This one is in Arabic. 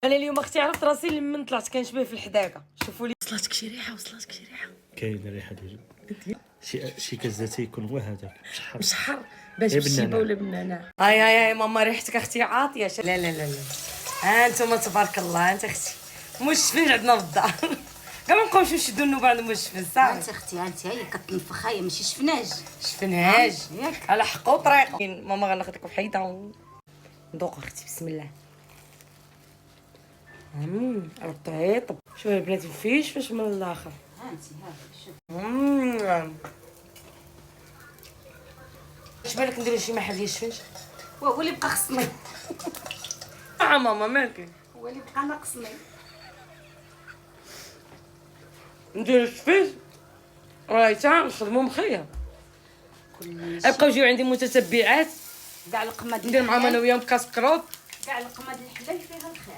انا اليوم اختي عرفت راسي من طلعت كنشبه في الحداقه. شوفوا لي وصلتك شي ريحه كاين الريحه ديالو شي كزه يكون هو هذاك مشحر باش إيه بالشيبه بالنعناع. ولا بالنعناع. هاي ماما ريحتك اختي عاطيه. لا لا لا لا ها انتم تبارك الله. انت اختي مشفين عندنا في الدار. كاع ما نبقاوش نشدوا النوبه عند مشفين صافي. انت اختي انت هي كتنفخ هي ماشي شفناج. شفناهاش ياك على حق وطريقه. ماما غناخذ لك بحيده ندوق اختي. بسم الله. رطيط. شوفي البنات فيش فاش من الاخر. ها انت ها شوف اش بالك نديرو شي محل ديال الشفنج؟ هو اللي بقى خصني ماما مالكي هو اللي بقى ناقصني. ندير الشفنج راهي تا نخدمو مخير. كل يبقاو يجيو عندي متتبعات كاع القماد ندير معاهم انا وياهم كاس كروب. كاع القماد الحلال فيها الخير.